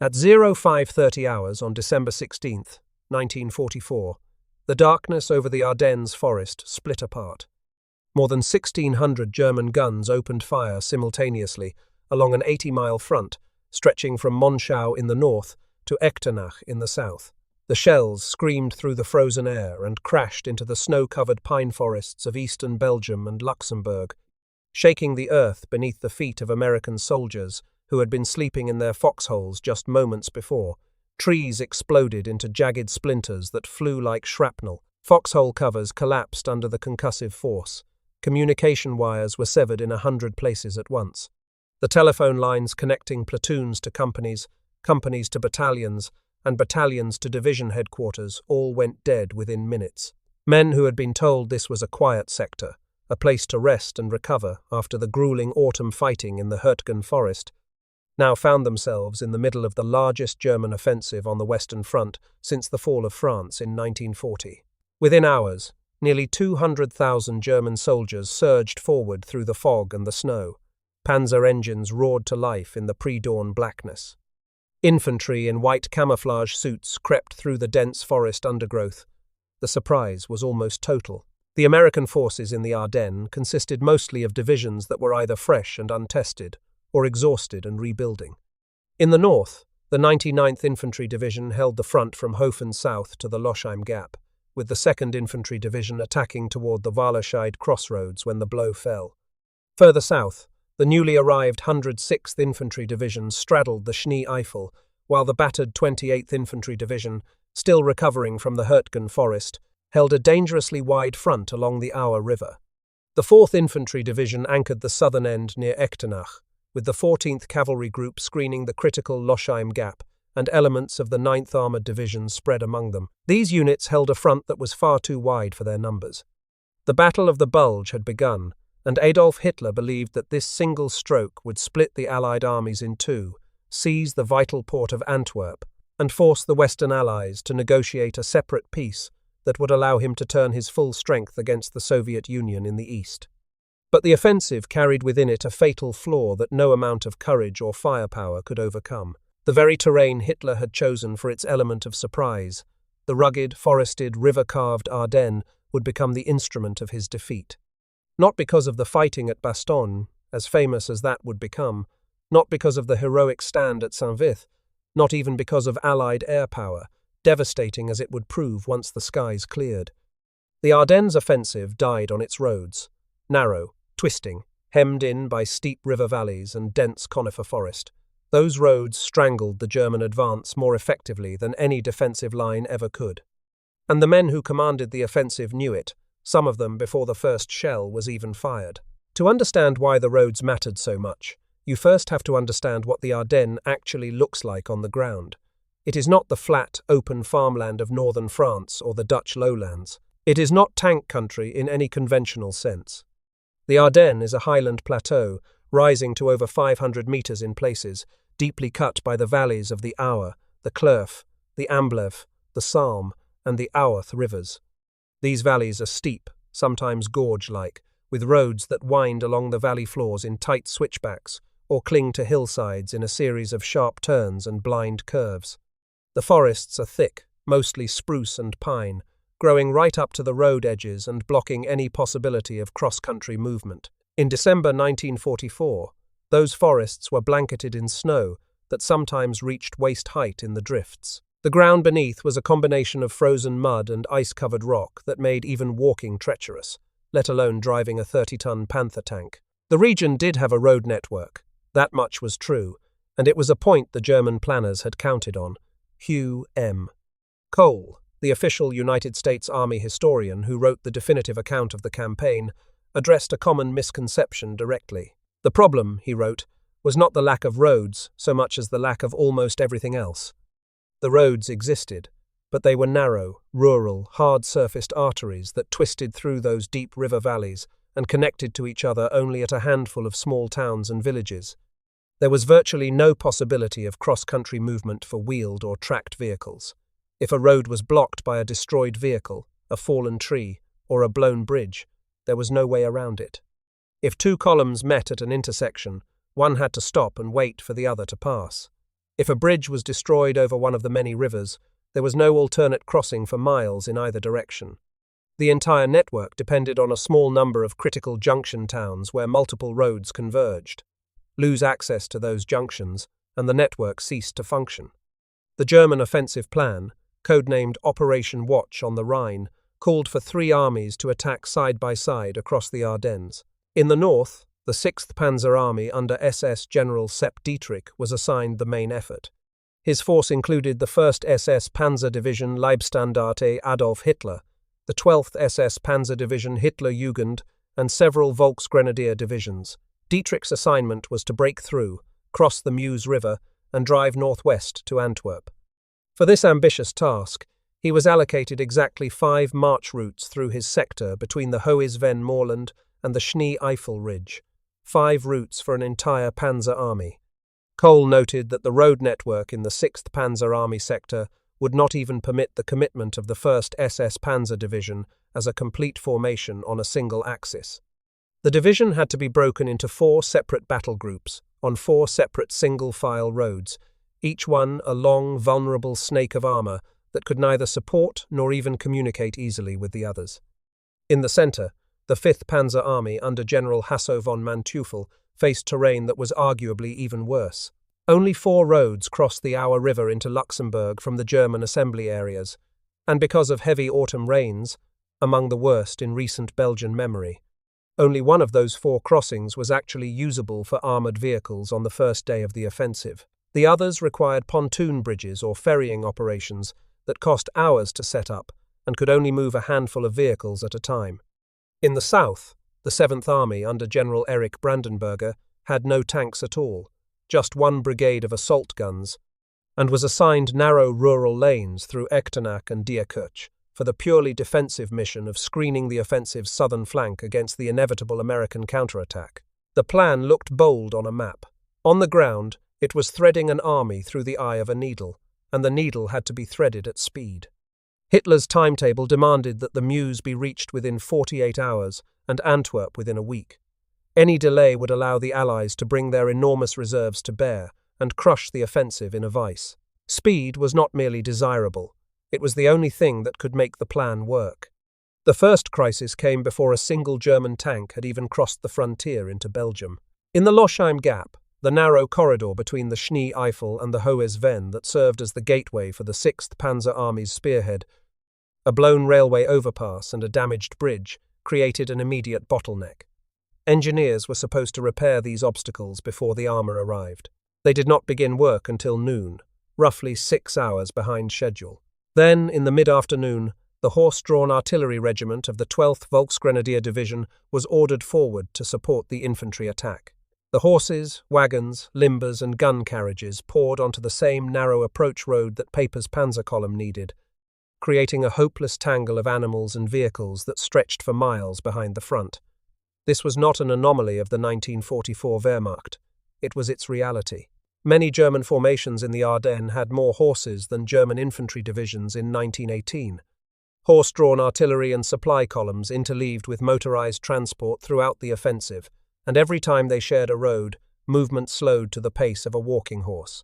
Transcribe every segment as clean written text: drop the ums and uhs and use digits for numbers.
At 0530 hours on December 16th, 1944, the darkness over the Ardennes forest split apart. More than 1,600 German guns opened fire simultaneously along an 80-mile front, stretching from Monschau in the north to Echternach in the south. The shells screamed through the frozen air and crashed into the snow-covered pine forests of eastern Belgium and Luxembourg, shaking the earth beneath the feet of American soldiers who had been sleeping in their foxholes just moments before. Trees exploded into jagged splinters that flew like shrapnel. Foxhole covers collapsed under the concussive force. Communication wires were severed in 100 places at once. The telephone lines connecting platoons to companies, companies to battalions, and battalions to division headquarters all went dead within minutes. Men who had been told this was a quiet sector, a place to rest and recover after the grueling autumn fighting in the Hurtgen forest, now found themselves in the middle of the largest German offensive on the Western Front since the fall of France in 1940. Within hours, nearly 200,000 German soldiers surged forward through the fog and the snow. Panzer engines roared to life in the pre-dawn blackness. Infantry in white camouflage suits crept through the dense forest undergrowth. The surprise was almost total. The American forces in the Ardennes consisted mostly of divisions that were either fresh and untested, or exhausted and rebuilding. In the north, the 99th Infantry Division held the front from Hofen south to the Loschheim Gap, with the 2nd Infantry Division attacking toward the Wallerscheid crossroads when the blow fell. Further south, the newly arrived 106th Infantry Division straddled the Schnee Eifel, while the battered 28th Infantry Division, still recovering from the Hurtgen forest, held a dangerously wide front along the Auer River. The 4th Infantry Division anchored the southern end near Echternach, with the 14th Cavalry Group screening the critical Loschheim Gap and elements of the 9th Armoured Division spread among them. These units held a front that was far too wide for their numbers. The Battle of the Bulge had begun, and Adolf Hitler believed that this single stroke would split the Allied armies in two, seize the vital port of Antwerp, and force the Western Allies to negotiate a separate peace that would allow him to turn his full strength against the Soviet Union in the east. But the offensive carried within it a fatal flaw that no amount of courage or firepower could overcome. The very terrain Hitler had chosen for its element of surprise, the rugged, forested, river-carved Ardennes, would become the instrument of his defeat. Not because of the fighting at Bastogne, as famous as that would become, not because of the heroic stand at Saint Vith, not even because of Allied air power, devastating as it would prove once the skies cleared. The Ardennes offensive died on its roads, narrow, twisting, hemmed in by steep river valleys and dense conifer forest. Those roads strangled the German advance more effectively than any defensive line ever could. And the men who commanded the offensive knew it, some of them before the first shell was even fired. To understand why the roads mattered so much, you first have to understand what the Ardennes actually looks like on the ground. It is not the flat, open farmland of northern France or the Dutch lowlands. It is not tank country in any conventional sense. The Ardennes is a highland plateau, rising to over 500 meters in places, deeply cut by the valleys of the Auer, the Clerf, the Amblev, the Salm, and the Auerth rivers. These valleys are steep, sometimes gorge-like, with roads that wind along the valley floors in tight switchbacks, or cling to hillsides in a series of sharp turns and blind curves. The forests are thick, mostly spruce and pine, growing right up to the road edges and blocking any possibility of cross-country movement. In December 1944, those forests were blanketed in snow that sometimes reached waist height in the drifts. The ground beneath was a combination of frozen mud and ice-covered rock that made even walking treacherous, let alone driving a 30-ton Panther tank. The region did have a road network, that much was true, and it was a point the German planners had counted on. Hugh M. Cole, the official United States Army historian who wrote the definitive account of the campaign, addressed a common misconception directly. The problem, he wrote, was not the lack of roads so much as the lack of almost everything else. The roads existed, but they were narrow, rural, hard-surfaced arteries that twisted through those deep river valleys and connected to each other only at a handful of small towns and villages. There was virtually no possibility of cross-country movement for wheeled or tracked vehicles. If a road was blocked by a destroyed vehicle, a fallen tree, or a blown bridge, there was no way around it. If two columns met at an intersection, one had to stop and wait for the other to pass. If a bridge was destroyed over one of the many rivers, there was no alternate crossing for miles in either direction. The entire network depended on a small number of critical junction towns where multiple roads converged. Lose access to those junctions, and the network ceased to function. The German offensive plan, codenamed Operation Watch on the Rhine, called for 3 armies to attack side by side across the Ardennes. In the north, the 6th Panzer Army under SS General Sepp Dietrich was assigned the main effort. His force included the 1st SS Panzer Division Leibstandarte Adolf Hitler, the 12th SS Panzer Division Hitlerjugend, and several Volksgrenadier divisions. Dietrich's assignment was to break through, cross the Meuse River, and drive northwest to Antwerp. For this ambitious task, he was allocated exactly 5 march routes through his sector between the Hohe-Sven moorland and the Schnee-Eifel Ridge, 5 routes for an entire panzer army. Kohl noted that the road network in the 6th Panzer Army sector would not even permit the commitment of the 1st SS Panzer Division as a complete formation on a single axis. The division had to be broken into 4 separate battle groups on 4 separate single-file roads, each one a long, vulnerable snake of armor that could neither support nor even communicate easily with the others. In the center, the 5th Panzer Army under General Hasso von Manteuffel faced terrain that was arguably even worse. Only 4 roads crossed the Our River into Luxembourg from the German assembly areas, and because of heavy autumn rains, among the worst in recent Belgian memory. Only one of those 4 crossings was actually usable for armoured vehicles on the first day of the offensive. The others required pontoon bridges or ferrying operations that cost hours to set up and could only move a handful of vehicles at a time. In the south, the 7th Army under General Erich Brandenberger had no tanks at all, just 1 brigade of assault guns, and was assigned narrow rural lanes through Echternach and Diekirch for the purely defensive mission of screening the offensive's southern flank against the inevitable American counterattack. The plan looked bold on a map. On the ground, it was threading an army through the eye of a needle, and the needle had to be threaded at speed. Hitler's timetable demanded that the Meuse be reached within 48 hours and Antwerp within a week. Any delay would allow the Allies to bring their enormous reserves to bear and crush the offensive in a vice. Speed was not merely desirable, it was the only thing that could make the plan work. The first crisis came before a single German tank had even crossed the frontier into Belgium. In the Lochheim Gap, the narrow corridor between the Schnee-Eifel and the Hohe-Sven that served as the gateway for the 6th Panzer Army's spearhead, a blown railway overpass and a damaged bridge created an immediate bottleneck. Engineers were supposed to repair these obstacles before the armor arrived. They did not begin work until noon, roughly 6 hours behind schedule. Then, in the mid-afternoon, the horse-drawn artillery regiment of the 12th Volksgrenadier Division was ordered forward to support the infantry attack. The horses, wagons, limbers and gun carriages poured onto the same narrow approach road that Paper's panzer column needed, creating a hopeless tangle of animals and vehicles that stretched for miles behind the front. This was not an anomaly of the 1944 Wehrmacht. It was its reality. Many German formations in the Ardennes had more horses than German infantry divisions in 1918. Horse-drawn artillery and supply columns interleaved with motorized transport throughout the offensive, and every time they shared a road, movement slowed to the pace of a walking horse.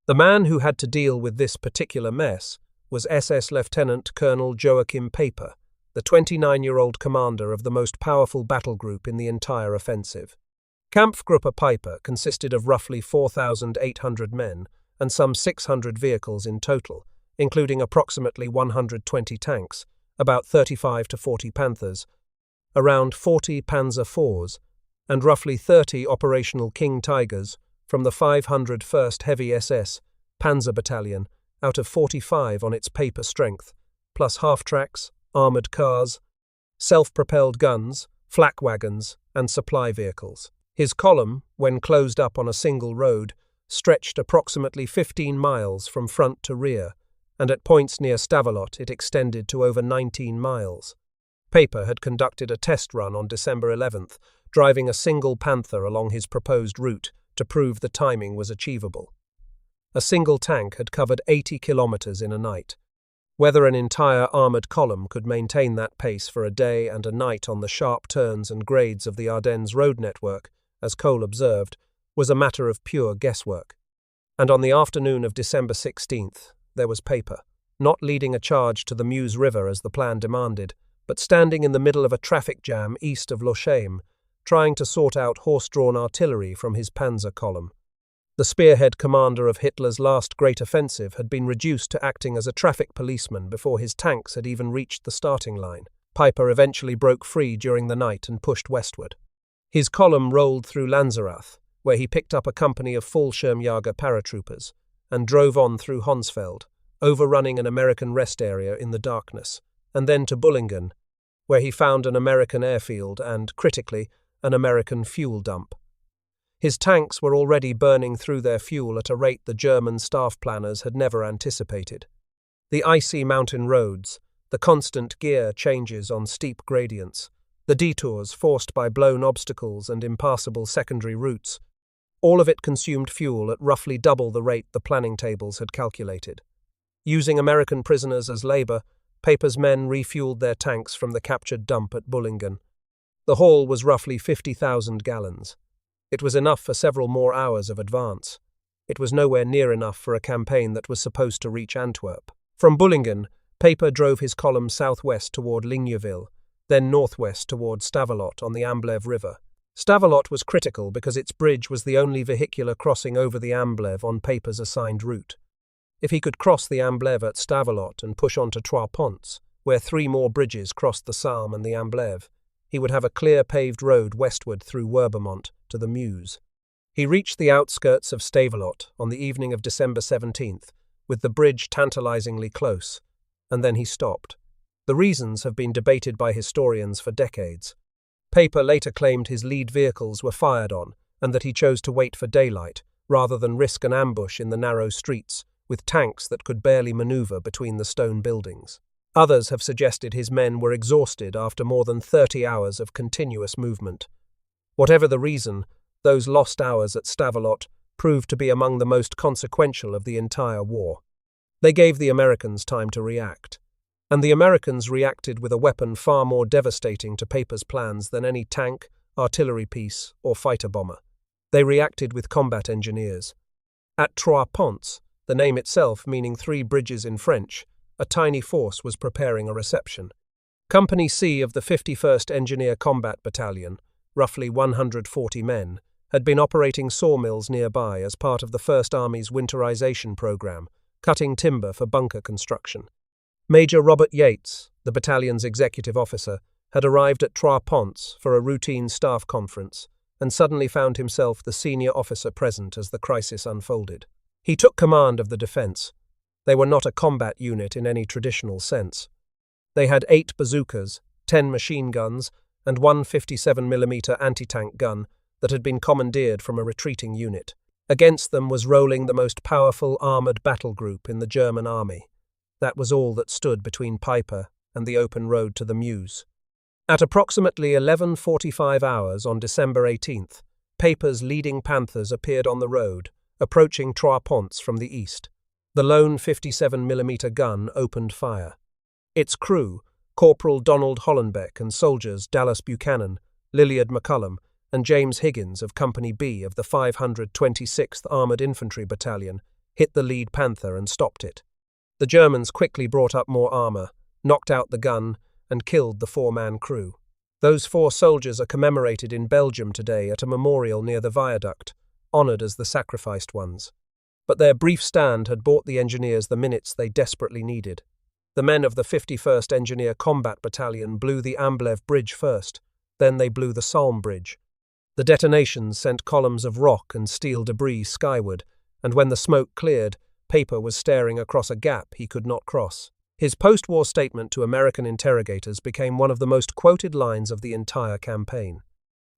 The man who had to deal with this particular mess was SS Lieutenant Colonel Joachim Paper, the 29-year-old commander of the most powerful battle group in the entire offensive. Kampfgruppe Piper consisted of roughly 4,800 men and some 600 vehicles in total, including approximately 120 tanks, about 35 to 40 Panthers, around 40 Panzer IVs, and roughly 30 operational King Tigers from the 501st Heavy SS Panzer Battalion out of 45 on its paper strength, plus half-tracks, armoured cars, self-propelled guns, flak wagons, and supply vehicles. His column, when closed up on a single road, stretched approximately 15 miles from front to rear, and at points near Stavelot it extended to over 19 miles. Paper had conducted a test run on December 11th, driving a single Panther along his proposed route to prove the timing was achievable. A single tank had covered 80 kilometers in a night. Whether an entire armoured column could maintain that pace for a day and a night on the sharp turns and grades of the Ardennes road network, as Kohl observed, was a matter of pure guesswork. And on the afternoon of December 16th, there was Paper, not leading a charge to the Meuse River as the plan demanded, but standing in the middle of a traffic jam east of Lochheim, trying to sort out horse-drawn artillery from his panzer column. The spearhead commander of Hitler's last great offensive had been reduced to acting as a traffic policeman before his tanks had even reached the starting line. Piper eventually broke free during the night and pushed westward. His column rolled through Lanzerath, where he picked up a company of Fallschirmjäger paratroopers, and drove on through Honsfeld, overrunning an American rest area in the darkness, and then to Bullingen, where he found an American airfield and, critically, an American fuel dump. His tanks were already burning through their fuel at a rate the German staff planners had never anticipated. The icy mountain roads, the constant gear changes on steep gradients, the detours forced by blown obstacles and impassable secondary routes, all of it consumed fuel at roughly double the rate the planning tables had calculated. Using American prisoners as labor, Paper's men refueled their tanks from the captured dump at Bullingen. The haul was roughly 50,000 gallons. It was enough for several more hours of advance. It was nowhere near enough for a campaign that was supposed to reach Antwerp. From Bullingen, Paper drove his column southwest toward Ligneville, then northwest toward Stavelot on the Amblev River. Stavelot was critical because its bridge was the only vehicular crossing over the Amblev on Paper's assigned route. If he could cross the Amblev at Stavelot and push on to Trois Ponts, where 3 more bridges crossed the Salm and the Amblev, he would have a clear paved road westward through Werbermont to the Meuse. He reached the outskirts of Stavelot on the evening of December 17th, with the bridge tantalizingly close, and then he stopped. The reasons have been debated by historians for decades. Paper later claimed his lead vehicles were fired on, and that he chose to wait for daylight, rather than risk an ambush in the narrow streets, with tanks that could barely maneuver between the stone buildings. Others have suggested his men were exhausted after more than 30 hours of continuous movement. Whatever the reason, those lost hours at Stavelot proved to be among the most consequential of the entire war. They gave the Americans time to react. And the Americans reacted with a weapon far more devastating to Paper's plans than any tank, artillery piece, or fighter bomber. They reacted with combat engineers. At Trois Ponts, the name itself meaning 3 bridges in French, a tiny force was preparing a reception. Company C of the 51st Engineer Combat Battalion, roughly 140 men, had been operating sawmills nearby as part of the 1st Army's winterization program, cutting timber for bunker construction. Major Robert Yates, the battalion's executive officer, had arrived at Trois Ponts for a routine staff conference and suddenly found himself the senior officer present as the crisis unfolded. He took command of the defense. They were not a combat unit in any traditional sense. They had 8 bazookas, 10 machine guns, and 1 57mm anti-tank gun that had been commandeered from a retreating unit. Against them was rolling the most powerful armoured battle group in the German army. That was all that stood between Piper and the open road to the Meuse. At approximately 11:45 hours on December 18th, Paper's leading Panthers appeared on the road, approaching Trois Ponts from the east. The lone 57mm gun opened fire. Its crew, Corporal Donald Hollenbeck and soldiers Dallas Buchanan, Lilliard McCullum, and James Higgins of Company B of the 526th Armoured Infantry Battalion, hit the lead Panther and stopped it. The Germans quickly brought up more armour, knocked out the gun, and killed the 4-man crew. Those 4 soldiers are commemorated in Belgium today at a memorial near the viaduct, honoured as the sacrificed ones. But their brief stand had bought the engineers the minutes they desperately needed. The men of the 51st Engineer Combat Battalion blew the Amblev Bridge first, then they blew the Salm Bridge. The detonations sent columns of rock and steel debris skyward, and when the smoke cleared, Paper was staring across a gap he could not cross. His post-war statement to American interrogators became one of the most quoted lines of the entire campaign.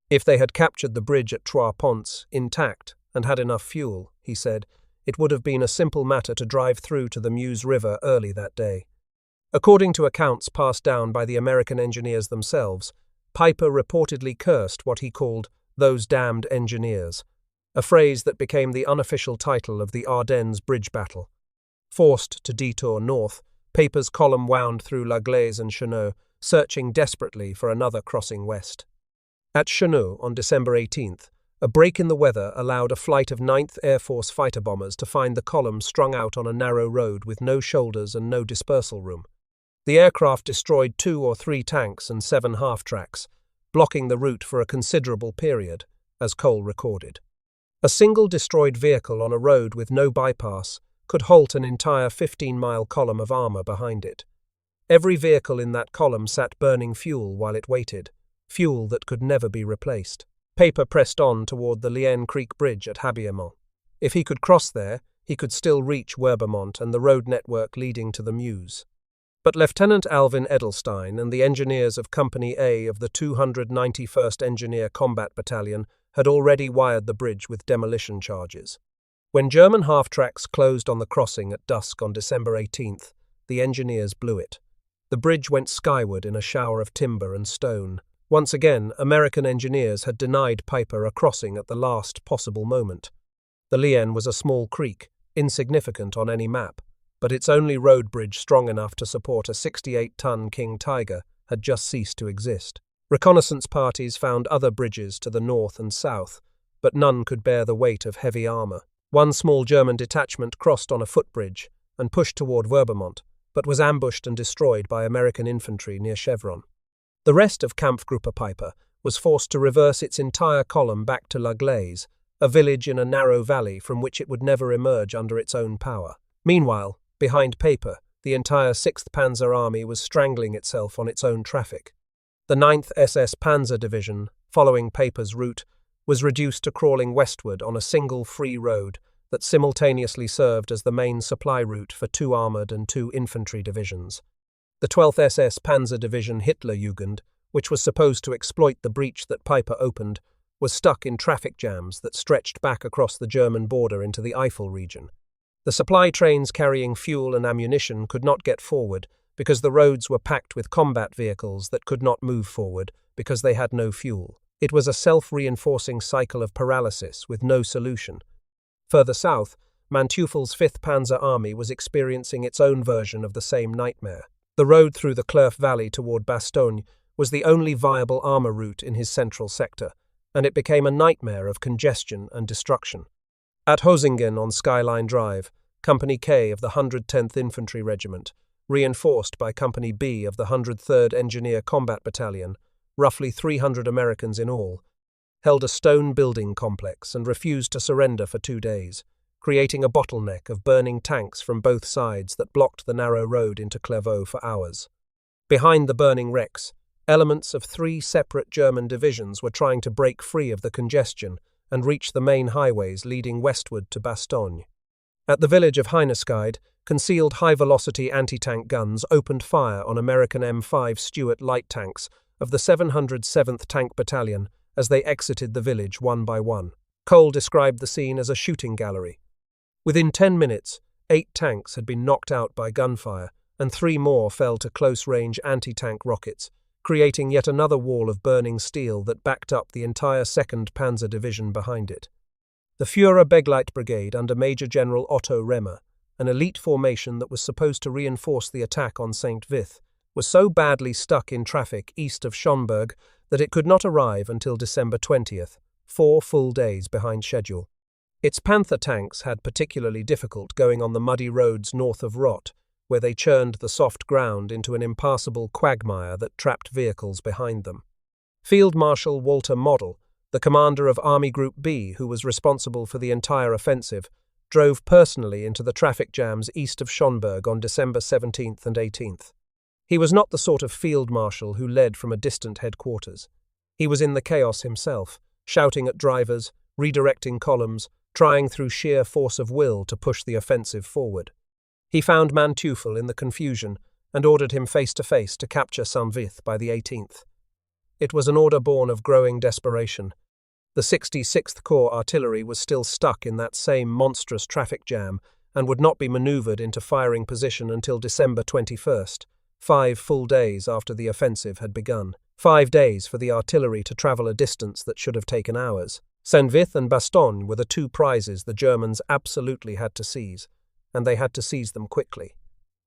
If they had captured the bridge at Trois Ponts intact and had enough fuel, he said, it would have been a simple matter to drive through to the Meuse River early that day. According to accounts passed down by the American engineers themselves, Piper reportedly cursed what he called "those damned engineers," a phrase that became the unofficial title of the Ardennes bridge battle. Forced to detour north, Paper's column wound through La Glaise and Chenaux, searching desperately for another crossing west. At Chenaux, on December 18th, A break in the weather allowed a flight of 9th Air Force fighter bombers to find the column strung out on a narrow road with no shoulders and no dispersal room. The aircraft destroyed 2 or 3 tanks and 7 half-tracks, blocking the route for a considerable period, as Cole recorded. A single destroyed vehicle on a road with no bypass could halt an entire 15-mile column of armor behind it. Every vehicle in that column sat burning fuel while it waited, fuel that could never be replaced. Paper pressed on toward the Lienne Creek Bridge at Habiemont. If he could cross there, he could still reach Werbermont and the road network leading to the Meuse. But Lieutenant Alvin Edelstein and the engineers of Company A of the 291st Engineer Combat Battalion had already wired the bridge with demolition charges. When German half-tracks closed on the crossing at dusk on December 18th, the engineers blew it. The bridge went skyward in a shower of timber and stone. Once again, American engineers had denied Piper a crossing at the last possible moment. The Lienne was a small creek, insignificant on any map, but its only road bridge strong enough to support a 68-ton King Tiger had just ceased to exist. Reconnaissance parties found other bridges to the north and south, but none could bear the weight of heavy armor. One small German detachment crossed on a footbridge and pushed toward Werbermont, but was ambushed and destroyed by American infantry near Chevron. The rest of Kampfgruppe Piper was forced to reverse its entire column back to La Glaise, a village in a narrow valley from which it would never emerge under its own power. Meanwhile, behind Piper, the entire 6th Panzer Army was strangling itself on its own traffic. The 9th SS Panzer Division, following Piper's route, was reduced to crawling westward on a single free road that simultaneously served as the main supply route for 2 armoured and 2 infantry divisions. The 12th SS Panzer Division Hitlerjugend, which was supposed to exploit the breach that Piper opened, was stuck in traffic jams that stretched back across the German border into the Eifel region. The supply trains carrying fuel and ammunition could not get forward because the roads were packed with combat vehicles that could not move forward because they had no fuel. It was a self-reinforcing cycle of paralysis with no solution. Further south, Manteufel's 5th Panzer Army was experiencing its own version of the same nightmare. The road through the Clerf Valley toward Bastogne was the only viable armor route in his central sector, and it became a nightmare of congestion and destruction. At Hosingen on Skyline Drive, Company K of the 110th Infantry Regiment, reinforced by Company B of the 103rd Engineer Combat Battalion, roughly 300 Americans in all, held a stone building complex and refused to surrender for 2 days, creating a bottleneck of burning tanks from both sides that blocked the narrow road into Clairvaux for hours. Behind the burning wrecks, elements of 3 separate German divisions were trying to break free of the congestion and reach the main highways leading westward to Bastogne. At the village of Heineskeid, concealed high-velocity anti-tank guns opened fire on American M5 Stuart light tanks of the 707th Tank Battalion as they exited the village one by one. Cole described the scene as a shooting gallery. Within 10 minutes, 8 tanks had been knocked out by gunfire, and 3 more fell to close-range anti-tank rockets, creating yet another wall of burning steel that backed up the entire 2nd Panzer Division behind it. The Führer Begleit Brigade under Major General Otto Remmer, an elite formation that was supposed to reinforce the attack on Saint Vith, was so badly stuck in traffic east of Schönberg that it could not arrive until December 20th, 4 full days behind schedule. Its Panther tanks had particularly difficult going on the muddy roads north of Rott, where they churned the soft ground into an impassable quagmire that trapped vehicles behind them. Field Marshal Walter Model, the commander of Army Group B, who was responsible for the entire offensive, drove personally into the traffic jams east of Schönberg on December 17th and 18th. He was not the sort of field marshal who led from a distant headquarters. He was in the chaos himself, shouting at drivers, redirecting columns, trying through sheer force of will to push the offensive forward. He found Manteufel in the confusion and ordered him face-to-face to capture Saint Vith by the 18th. It was an order born of growing desperation. The 66th Corps artillery was still stuck in that same monstrous traffic jam and would not be manoeuvred into firing position until December 21st, 5 full days after the offensive had begun. 5 days for the artillery to travel a distance that should have taken hours. Saint Vith and Bastogne were the 2 prizes the Germans absolutely had to seize, and they had to seize them quickly.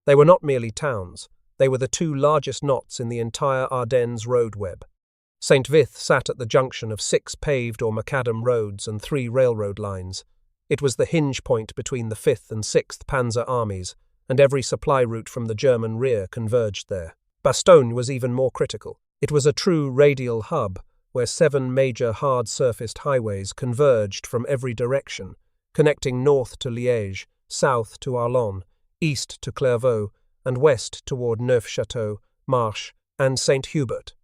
They were not merely towns, they were the 2 largest knots in the entire Ardennes road web. Saint Vith sat at the junction of 6 paved or macadam roads and 3 railroad lines. It was the hinge point between the 5th and 6th Panzer armies, and every supply route from the German rear converged there. Bastogne was even more critical. It was a true radial hub, where 7 major hard-surfaced highways converged from every direction, connecting north to Liège, south to Arlon, east to Clairvaux, and west toward Neufchâteau, Marche, and St. Hubert.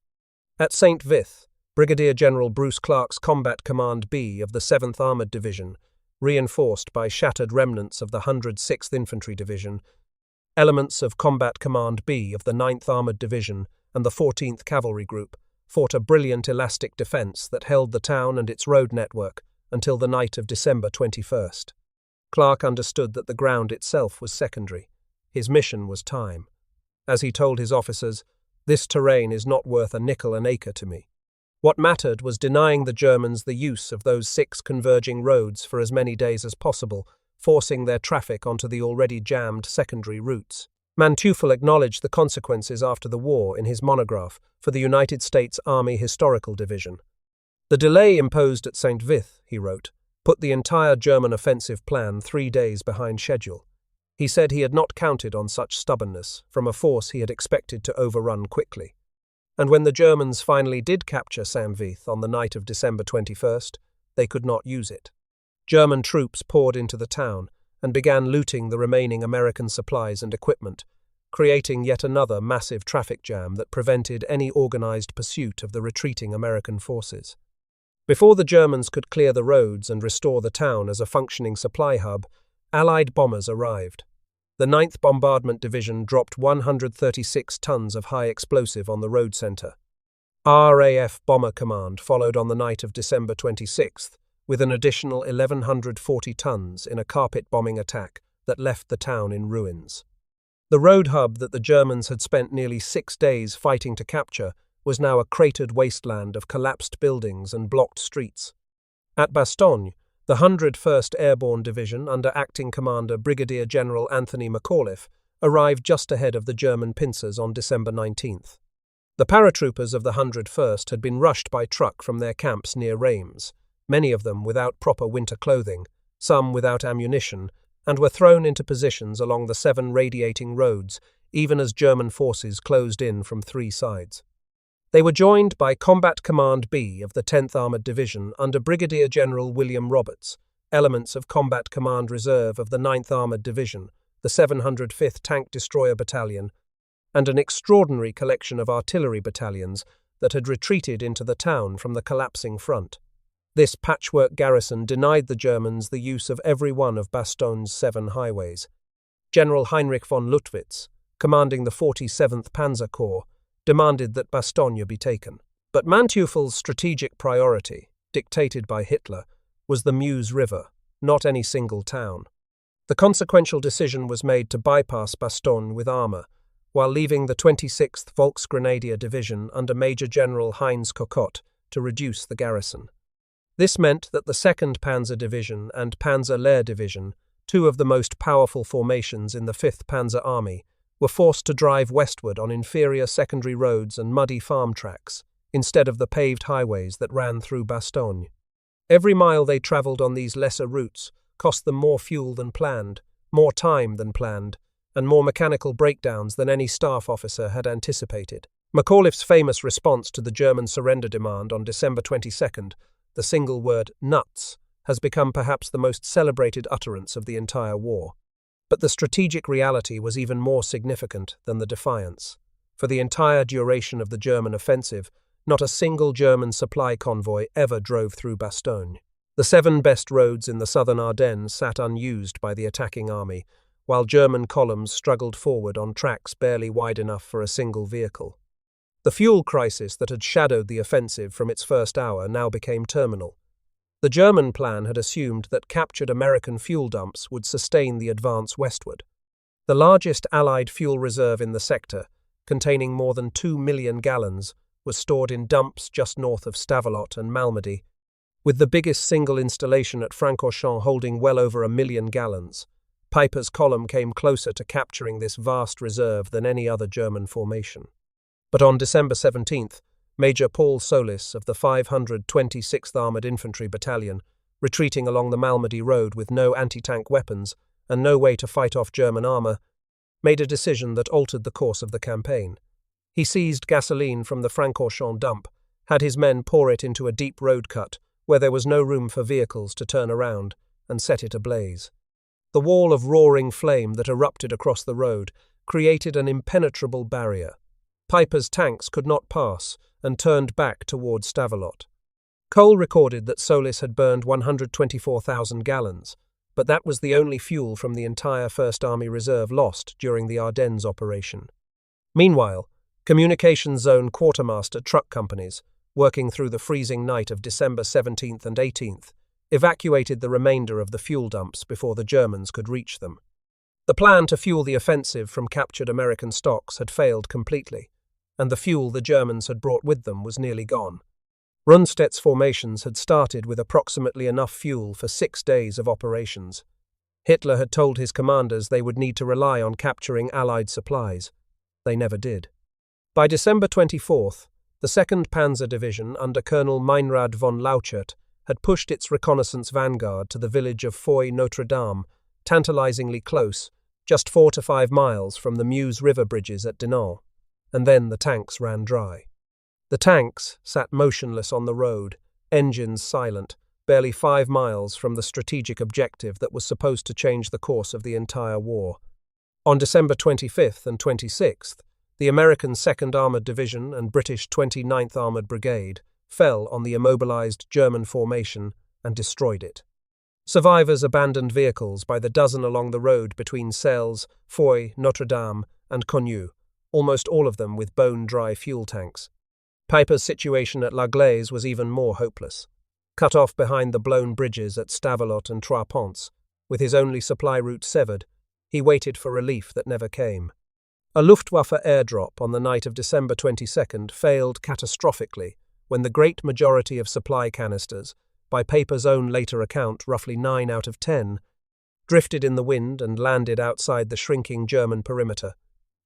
At Saint Vith, Brigadier General Bruce Clark's Combat Command B of the 7th Armoured Division, reinforced by shattered remnants of the 106th Infantry Division, elements of Combat Command B of the 9th Armoured Division and the 14th Cavalry Group, fought a brilliant elastic defence that held the town and its road network until the night of December 21st. Clark understood that the ground itself was secondary. His mission was time. As he told his officers, "This terrain is not worth a nickel an acre to me." What mattered was denying the Germans the use of those 6 converging roads for as many days as possible, forcing their traffic onto the already jammed secondary routes. Manteuffel acknowledged the consequences after the war in his monograph for the United States Army Historical Division. "The delay imposed at Saint Vith," he wrote, "put the entire German offensive plan 3 days behind schedule." He said he had not counted on such stubbornness from a force he had expected to overrun quickly. And when the Germans finally did capture Saint Vith on the night of December 21st, they could not use it. German troops poured into the town and began looting the remaining American supplies and equipment, creating yet another massive traffic jam that prevented any organized pursuit of the retreating American forces. Before the Germans could clear the roads and restore the town as a functioning supply hub, Allied bombers arrived. The 9th Bombardment Division dropped 136 tons of high explosive on the road centre. RAF Bomber Command followed on the night of December 26th, with an additional 1,140 tons in a carpet bombing attack that left the town in ruins. The road hub that the Germans had spent nearly 6 days fighting to capture was now a cratered wasteland of collapsed buildings and blocked streets. At Bastogne, the 101st Airborne Division under Acting Commander Brigadier General Anthony McAuliffe arrived just ahead of the German pincers on December 19th. The paratroopers of the 101st had been rushed by truck from their camps near Reims, many of them without proper winter clothing, some without ammunition, and were thrown into positions along the 7 radiating roads, even as German forces closed in from 3 sides. They were joined by Combat Command B of the 10th Armoured Division under Brigadier General William Roberts, elements of Combat Command Reserve of the 9th Armoured Division, the 705th Tank Destroyer Battalion, and an extraordinary collection of artillery battalions that had retreated into the town from the collapsing front. This patchwork garrison denied the Germans the use of every one of Bastogne's 7 highways. General Heinrich von Luttwitz, commanding the 47th Panzer Corps, demanded that Bastogne be taken. But Manteuffel's strategic priority, dictated by Hitler, was the Meuse River, not any single town. The consequential decision was made to bypass Bastogne with armour, while leaving the 26th Volksgrenadier Division under Major General Heinz Cocotte to reduce the garrison. This meant that the 2nd Panzer Division and Panzer Lehr Division, 2 of the most powerful formations in the 5th Panzer Army, were forced to drive westward on inferior secondary roads and muddy farm tracks, instead of the paved highways that ran through Bastogne. Every mile they travelled on these lesser routes cost them more fuel than planned, more time than planned, and more mechanical breakdowns than any staff officer had anticipated. McAuliffe's famous response to the German surrender demand on December 22nd, the single word nuts, has become perhaps the most celebrated utterance of the entire war. But the strategic reality was even more significant than the defiance. For the entire duration of the German offensive, not a single German supply convoy ever drove through Bastogne. The 7 best roads in the southern Ardennes sat unused by the attacking army, while German columns struggled forward on tracks barely wide enough for a single vehicle. The fuel crisis that had shadowed the offensive from its first hour now became terminal. The German plan had assumed that captured American fuel dumps would sustain the advance westward. The largest Allied fuel reserve in the sector, containing more than 2 million gallons, was stored in dumps just north of Stavelot and Malmedy, with the biggest single installation at Francorchamps holding well over 1 million gallons. Piper's column came closer to capturing this vast reserve than any other German formation. But on December 17th, Major Paul Solis of the 526th Armoured Infantry Battalion, retreating along the Malmedy Road with no anti-tank weapons and no way to fight off German armour, made a decision that altered the course of the campaign. He seized gasoline from the Francorchamps dump, had his men pour it into a deep road cut where there was no room for vehicles to turn around, and set it ablaze. The wall of roaring flame that erupted across the road created an impenetrable barrier. Piper's tanks could not pass and turned back towards Stavelot. Cole recorded that Solis had burned 124,000 gallons, but that was the only fuel from the entire 1st Army Reserve lost during the Ardennes operation. Meanwhile, Communications Zone quartermaster truck companies, working through the freezing night of December 17th and 18th, evacuated the remainder of the fuel dumps before the Germans could reach them. The plan to fuel the offensive from captured American stocks had failed completely, and the fuel the Germans had brought with them was nearly gone. Rundstedt's formations had started with approximately enough fuel for 6 days of operations. Hitler had told his commanders they would need to rely on capturing Allied supplies. They never did. By December 24th, the 2nd Panzer Division under Colonel Meinrad von Lauchert had pushed its reconnaissance vanguard to the village of Foy-Notre-Dame, tantalizingly close, just 4 to 5 miles from the Meuse River bridges at Dinant, and then the tanks ran dry. The tanks sat motionless on the road, engines silent, barely 5 miles from the strategic objective that was supposed to change the course of the entire war. On December 25th and 26th, the American 2nd Armoured Division and British 29th Armoured Brigade fell on the immobilized German formation and destroyed it. Survivors abandoned vehicles by the dozen along the road between Celles, Foy, Notre-Dame, and Cognoux, almost all of them with bone-dry fuel tanks. Piper's situation at La Glaise was even more hopeless. Cut off behind the blown bridges at Stavelot and Trois Ponts, with his only supply route severed, he waited for relief that never came. A Luftwaffe airdrop on the night of December 22nd failed catastrophically when the great majority of supply canisters, by Piper's own later account roughly 9 out of 10, drifted in the wind and landed outside the shrinking German perimeter.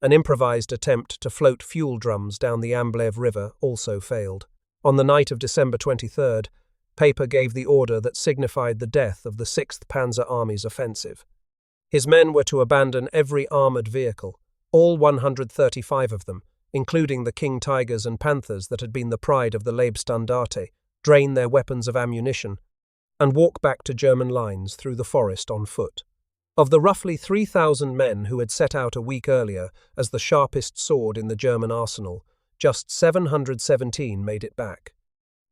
An improvised attempt to float fuel drums down the Amblève River also failed. On the night of December 23rd, Piper gave the order that signified the death of the 6th Panzer Army's offensive. His men were to abandon every armoured vehicle, all 135 of them, including the King Tigers and Panthers that had been the pride of the Leibstandarte, drain their weapons of ammunition, and walk back to German lines through the forest on foot. Of the roughly 3,000 men who had set out a week earlier as the sharpest sword in the German arsenal, just 717 made it back.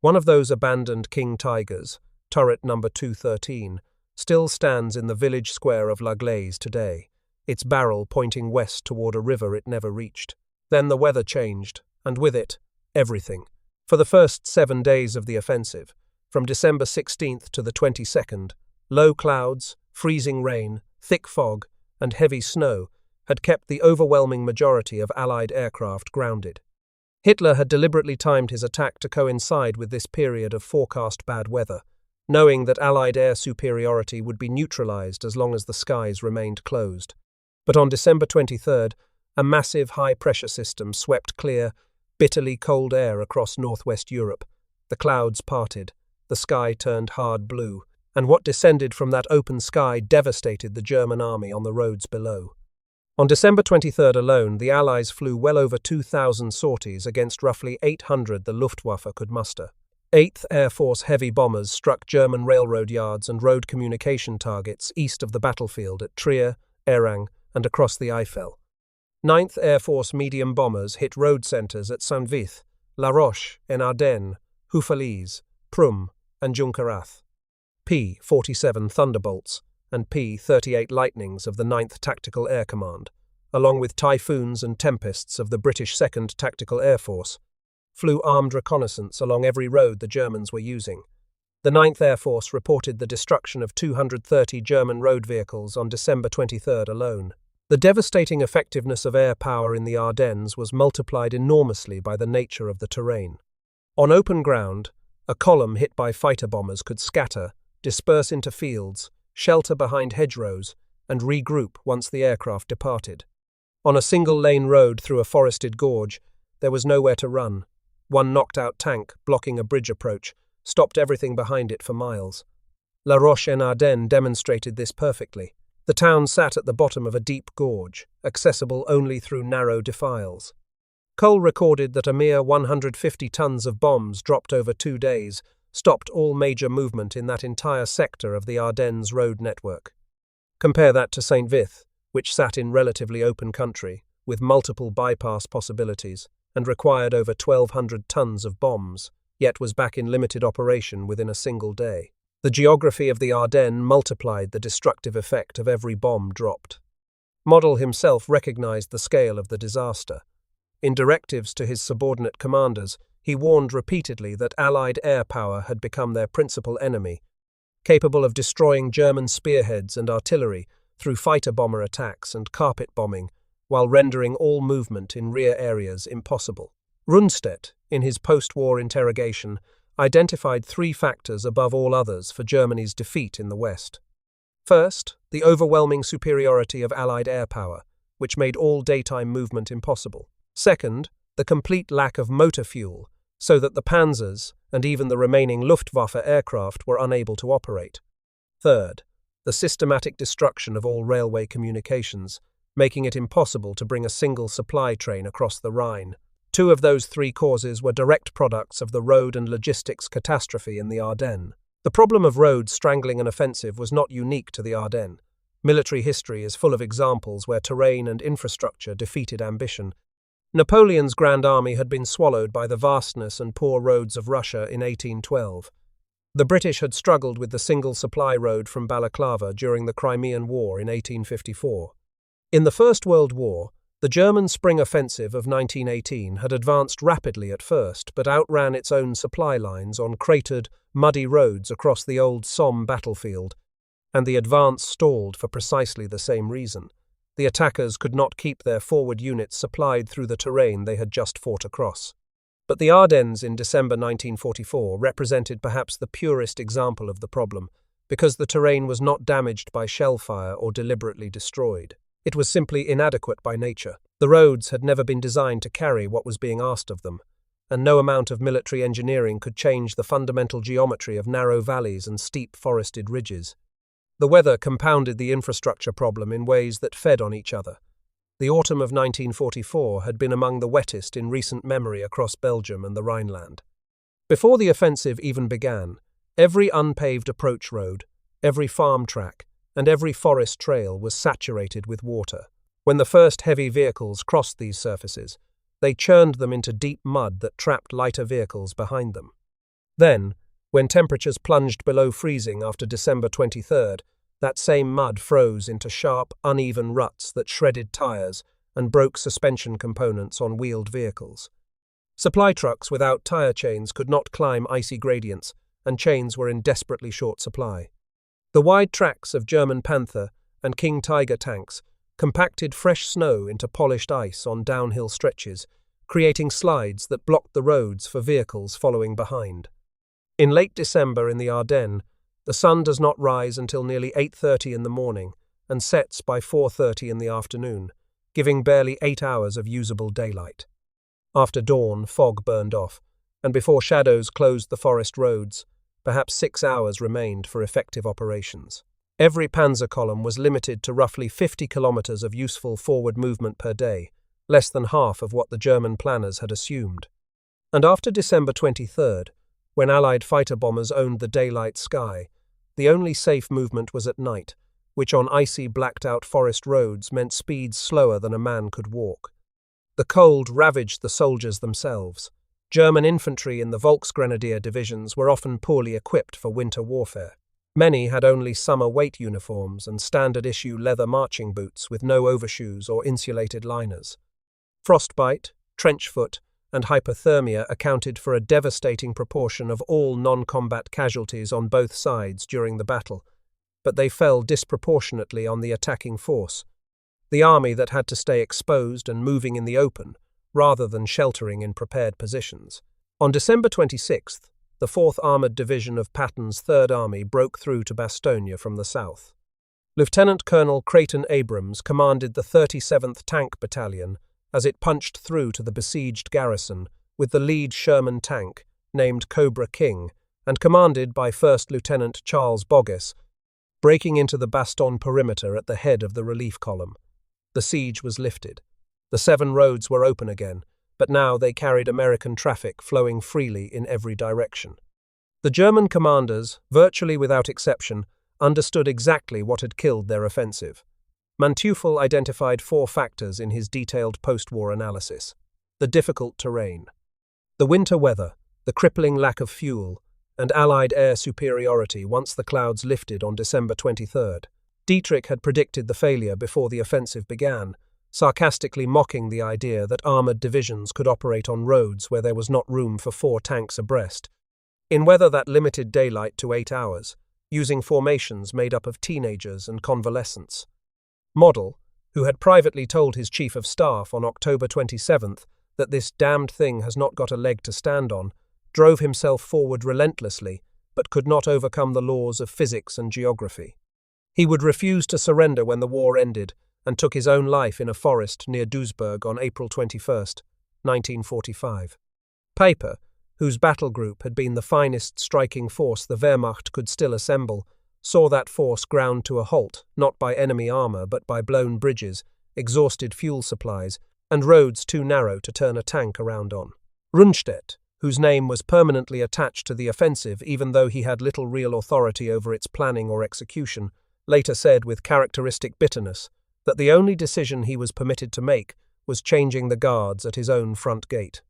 One of those abandoned King Tigers, turret number 213, still stands in the village square of La Glaise today, its barrel pointing west toward a river it never reached. Then the weather changed, and with it, everything. For the first 7 days of the offensive, from December 16th to the 22nd, low clouds, freezing rain, thick fog, and heavy snow had kept the overwhelming majority of Allied aircraft grounded. Hitler had deliberately timed his attack to coincide with this period of forecast bad weather, knowing that Allied air superiority would be neutralized as long as the skies remained closed. But on December 23rd, a massive high-pressure system swept clear, bitterly cold air across northwest Europe. The clouds parted, the sky turned hard blue, and what descended from that open sky devastated the German army on the roads below. On December 23rd alone, the Allies flew well over 2,000 sorties against roughly 800 the Luftwaffe could muster. 8th Air Force heavy bombers struck German railroad yards and road communication targets east of the battlefield at Trier, Erang, and across the Eifel. 9th Air Force medium bombers hit road centres at Saint Vith, La Roche en Ardennes, Houffalize, Prüm, and Junkerath. P-47 Thunderbolts and P-38 Lightnings of the 9th Tactical Air Command, along with Typhoons and Tempests of the British 2nd Tactical Air Force, flew armed reconnaissance along every road the Germans were using. The 9th Air Force reported the destruction of 230 German road vehicles on December 23rd alone. The devastating effectiveness of air power in the Ardennes was multiplied enormously by the nature of the terrain. On open ground, a column hit by fighter bombers could scatter, disperse into fields, shelter behind hedgerows, and regroup once the aircraft departed. On a single-lane road through a forested gorge, there was nowhere to run. One knocked-out tank, blocking a bridge approach, stopped everything behind it for miles. La Roche-en-Ardennes demonstrated this perfectly. The town sat at the bottom of a deep gorge, accessible only through narrow defiles. Cole recorded that a mere 150 tons of bombs dropped over 2 days stopped all major movement in that entire sector of the Ardennes road network. Compare that to Saint Vith, which sat in relatively open country, with multiple bypass possibilities, and required over 1,200 tons of bombs, yet was back in limited operation within a single day. The geography of the Ardennes multiplied the destructive effect of every bomb dropped. Model himself recognized the scale of the disaster. In directives to his subordinate commanders, he warned repeatedly that Allied air power had become their principal enemy, capable of destroying German spearheads and artillery through fighter-bomber attacks and carpet bombing, while rendering all movement in rear areas impossible. Rundstedt, in his post-war interrogation, identified 3 factors above all others for Germany's defeat in the West. First, the overwhelming superiority of Allied air power, which made all daytime movement impossible. Second, the complete lack of motor fuel, so that the Panzers and even the remaining Luftwaffe aircraft were unable to operate. Third, the systematic destruction of all railway communications, making it impossible to bring a single supply train across the Rhine. 2 of those 3 causes were direct products of the road and logistics catastrophe in the Ardennes. The problem of roads strangling an offensive was not unique to the Ardennes. Military history is full of examples where terrain and infrastructure defeated ambition. Napoleon's Grand Army had been swallowed by the vastness and poor roads of Russia in 1812. The British had struggled with the single supply road from Balaclava during the Crimean War in 1854. In the First World War, the German spring offensive of 1918 had advanced rapidly at first, but outran its own supply lines on cratered, muddy roads across the old Somme battlefield, and the advance stalled for precisely the same reason. The attackers could not keep their forward units supplied through the terrain they had just fought across. But the Ardennes in December 1944 represented perhaps the purest example of the problem, because the terrain was not damaged by shellfire or deliberately destroyed. It was simply inadequate by nature. The roads had never been designed to carry what was being asked of them, and no amount of military engineering could change the fundamental geometry of narrow valleys and steep forested ridges. The weather compounded the infrastructure problem in ways that fed on each other. The autumn of 1944 had been among the wettest in recent memory across Belgium and the Rhineland. Before the offensive even began, every unpaved approach road, every farm track, and every forest trail was saturated with water. When the first heavy vehicles crossed these surfaces, they churned them into deep mud that trapped lighter vehicles behind them. Then, when temperatures plunged below freezing after December 23rd, that same mud froze into sharp, uneven ruts that shredded tires and broke suspension components on wheeled vehicles. Supply trucks without tire chains could not climb icy gradients, and chains were in desperately short supply. The wide tracks of German Panther and King Tiger tanks compacted fresh snow into polished ice on downhill stretches, creating slides that blocked the roads for vehicles following behind. In late December in the Ardennes, the sun does not rise until nearly 8:30 in the morning and sets by 4:30 in the afternoon, giving barely 8 hours of usable daylight. After dawn, fog burned off, and before shadows closed the forest roads, perhaps 6 hours remained for effective operations. Every panzer column was limited to roughly 50 kilometers of useful forward movement per day, less than half of what the German planners had assumed. And after December 23rd, when Allied fighter bombers owned the daylight sky, the only safe movement was at night, which on icy, blacked-out forest roads meant speeds slower than a man could walk. The cold ravaged the soldiers themselves. German infantry in the Volksgrenadier divisions were often poorly equipped for winter warfare. Many had only summer weight uniforms and standard-issue leather marching boots with no overshoes or insulated liners. Frostbite, trench foot, and hypothermia accounted for a devastating proportion of all non-combat casualties on both sides during the battle, but they fell disproportionately on the attacking force, the army that had to stay exposed and moving in the open, rather than sheltering in prepared positions. On December 26th, the 4th Armoured Division of Patton's 3rd Army broke through to Bastogne from the south. Lieutenant Colonel Creighton Abrams commanded the 37th Tank Battalion as it punched through to the besieged garrison, with the lead Sherman tank, named Cobra King, and commanded by First Lieutenant Charles Boggess, breaking into the Bastogne perimeter at the head of the relief column. The siege was lifted. The 7 roads were open again, but now they carried American traffic flowing freely in every direction. The German commanders, virtually without exception, understood exactly what had killed their offensive. Manteuffel identified 4 factors in his detailed post-war analysis. The difficult terrain, the winter weather, the crippling lack of fuel, and Allied air superiority once the clouds lifted on December 23rd. Dietrich had predicted the failure before the offensive began, sarcastically mocking the idea that armoured divisions could operate on roads where there was not room for 4 tanks abreast, in weather that limited daylight to 8 hours, using formations made up of teenagers and convalescents. Model, who had privately told his chief of staff on October 27th that this damned thing has not got a leg to stand on, drove himself forward relentlessly, but could not overcome the laws of physics and geography. He would refuse to surrender when the war ended, and took his own life in a forest near Duisburg on April 21, 1945. Peiper, whose battle group had been the finest striking force the Wehrmacht could still assemble, saw that force ground to a halt, not by enemy armour but by blown bridges, exhausted fuel supplies, and roads too narrow to turn a tank around on. Rundstedt, whose name was permanently attached to the offensive even though he had little real authority over its planning or execution, later said with characteristic bitterness that the only decision he was permitted to make was changing the guards at his own front gate.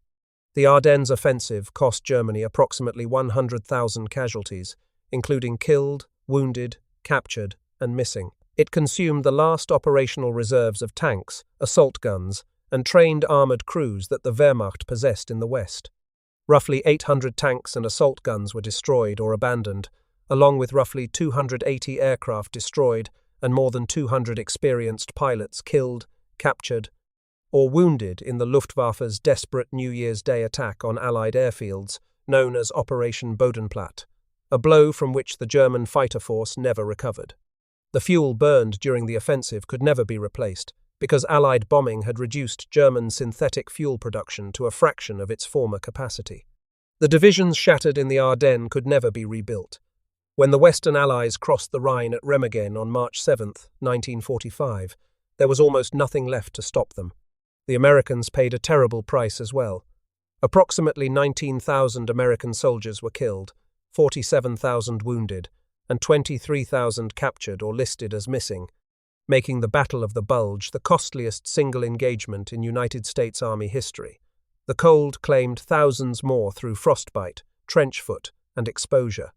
The Ardennes offensive cost Germany approximately 100,000 casualties, including killed, wounded, captured, and missing. It consumed the last operational reserves of tanks, assault guns, and trained armoured crews that the Wehrmacht possessed in the West. Roughly 800 tanks and assault guns were destroyed or abandoned, along with roughly 280 aircraft destroyed and more than 200 experienced pilots killed, captured, or wounded in the Luftwaffe's desperate New Year's Day attack on Allied airfields, known as Operation Bodenplatte, a blow from which the German fighter force never recovered. The fuel burned during the offensive could never be replaced, because Allied bombing had reduced German synthetic fuel production to a fraction of its former capacity. The divisions shattered in the Ardennes could never be rebuilt. When the Western Allies crossed the Rhine at Remagen on March 7, 1945, there was almost nothing left to stop them. The Americans paid a terrible price as well. Approximately 19,000 American soldiers were killed, 47,000 wounded, and 23,000 captured or listed as missing, making the Battle of the Bulge the costliest single engagement in United States Army history. The cold claimed thousands more through frostbite, trench foot, and exposure.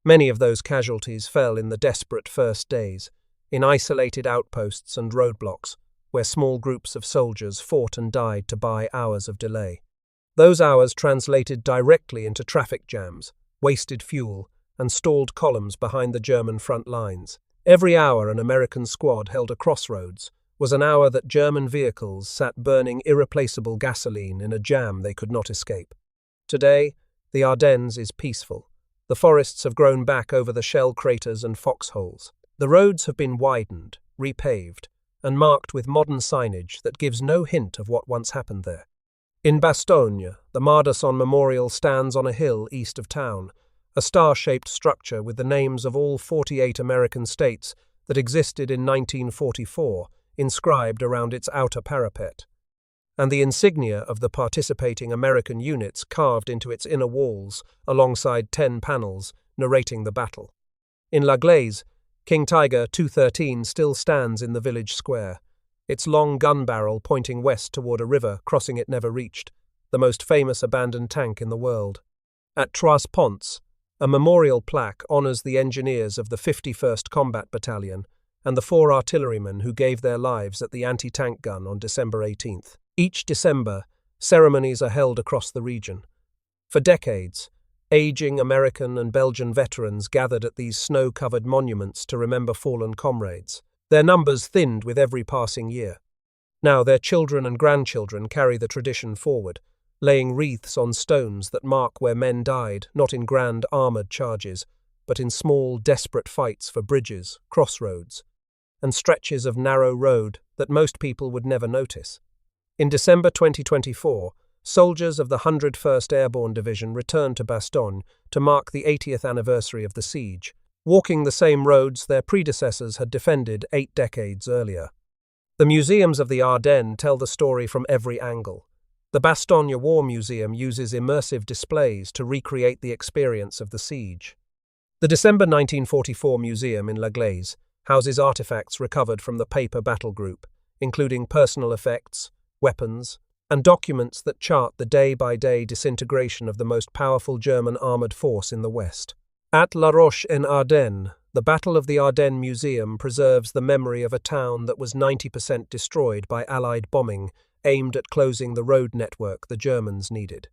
Many of those casualties fell in the desperate first days, in isolated outposts and roadblocks, where small groups of soldiers fought and died to buy hours of delay. Those hours translated directly into traffic jams, wasted fuel, and stalled columns behind the German front lines. Every hour an American squad held a crossroads was an hour that German vehicles sat burning irreplaceable gasoline in a jam they could not escape. Today, the Ardennes is peaceful. The forests have grown back over the shell craters and foxholes. The roads have been widened, repaved, and marked with modern signage that gives no hint of what once happened there. In Bastogne, the Mardasson Memorial stands on a hill east of town, a star-shaped structure with the names of all 48 American states that existed in 1944 inscribed around its outer parapet, and the insignia of the participating American units carved into its inner walls alongside 10 panels narrating the battle. In La Glaise, King Tiger 213 still stands in the village square, its long gun barrel pointing west toward a river crossing it never reached, the most famous abandoned tank in the world. At Trois Ponts, a memorial plaque honours the engineers of the 51st Combat Battalion and the 4 artillerymen who gave their lives at the anti-tank gun on December 18th. Each December, ceremonies are held across the region. For decades, aging American and Belgian veterans gathered at these snow-covered monuments to remember fallen comrades. Their numbers thinned with every passing year. Now their children and grandchildren carry the tradition forward, laying wreaths on stones that mark where men died, not in grand armoured charges, but in small, desperate fights for bridges, crossroads, and stretches of narrow road that most people would never notice. In December 2024, soldiers of the 101st Airborne Division returned to Bastogne to mark the 80th anniversary of the siege, walking the same roads their predecessors had defended 8 decades earlier. The museums of the Ardennes tell the story from every angle. The Bastogne War Museum uses immersive displays to recreate the experience of the siege. The December 1944 Museum in La Glaise houses artifacts recovered from the paper battle group, including personal effects, weapons, and documents that chart the day-by-day disintegration of the most powerful German armoured force in the West. At La Roche-en-Ardennes, the Battle of the Ardennes Museum preserves the memory of a town that was 90% destroyed by Allied bombing aimed at closing the road network the Germans needed.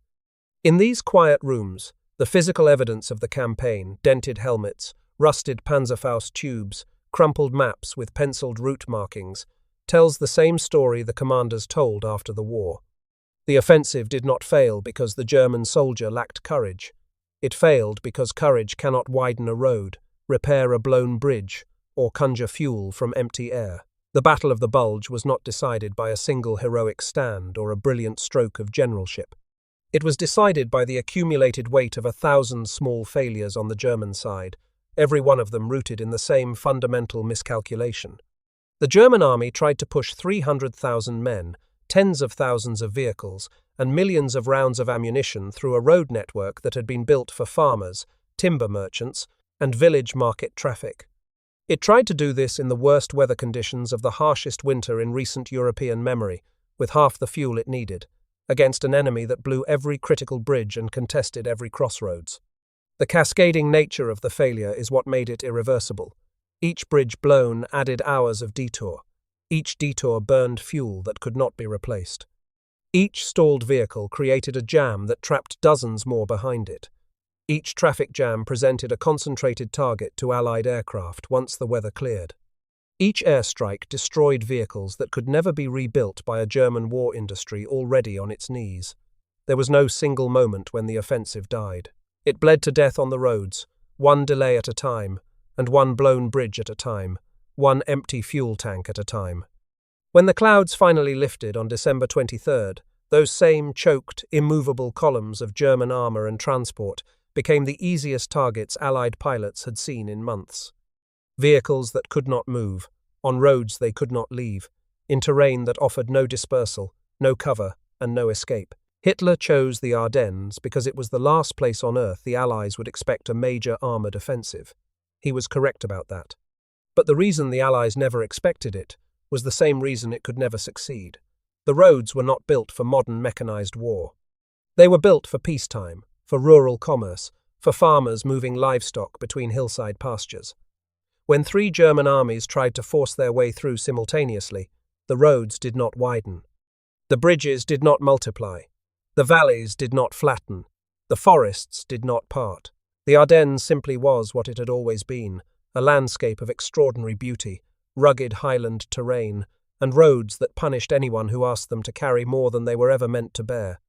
In these quiet rooms, the physical evidence of the campaign, dented helmets, rusted Panzerfaust tubes, crumpled maps with penciled route markings, tells the same story the commanders told after the war. The offensive did not fail because the German soldier lacked courage. It failed because courage cannot widen a road, repair a blown bridge, or conjure fuel from empty air. The Battle of the Bulge was not decided by a single heroic stand or a brilliant stroke of generalship. It was decided by the accumulated weight of 1,000 small failures on the German side, every one of them rooted in the same fundamental miscalculation. The German army tried to push 300,000 men, tens of thousands of vehicles, and millions of rounds of ammunition through a road network that had been built for farmers, timber merchants, and village market traffic. It tried to do this in the worst weather conditions of the harshest winter in recent European memory, with half the fuel it needed, against an enemy that blew every critical bridge and contested every crossroads. The cascading nature of the failure is what made it irreversible. Each bridge blown added hours of detour. Each detour burned fuel that could not be replaced. Each stalled vehicle created a jam that trapped dozens more behind it. Each traffic jam presented a concentrated target to Allied aircraft once the weather cleared. Each airstrike destroyed vehicles that could never be rebuilt by a German war industry already on its knees. There was no single moment when the offensive died. It bled to death on the roads, one delay at a time, and one blown bridge at a time, one empty fuel tank at a time. When the clouds finally lifted on December 23rd, those same choked, immovable columns of German armour and transport became the easiest targets Allied pilots had seen in months. Vehicles that could not move, on roads they could not leave, in terrain that offered no dispersal, no cover, and no escape. Hitler chose the Ardennes because it was the last place on earth the Allies would expect a major armoured offensive. He was correct about that. But the reason the Allies never expected it was the same reason it could never succeed. The roads were not built for modern mechanized war. They were built for peacetime, for rural commerce, for farmers moving livestock between hillside pastures. When 3 German armies tried to force their way through simultaneously, the roads did not widen. The bridges did not multiply. The valleys did not flatten. The forests did not part. The Ardennes simply was what it had always been, a landscape of extraordinary beauty, rugged highland terrain, and roads that punished anyone who asked them to carry more than they were ever meant to bear.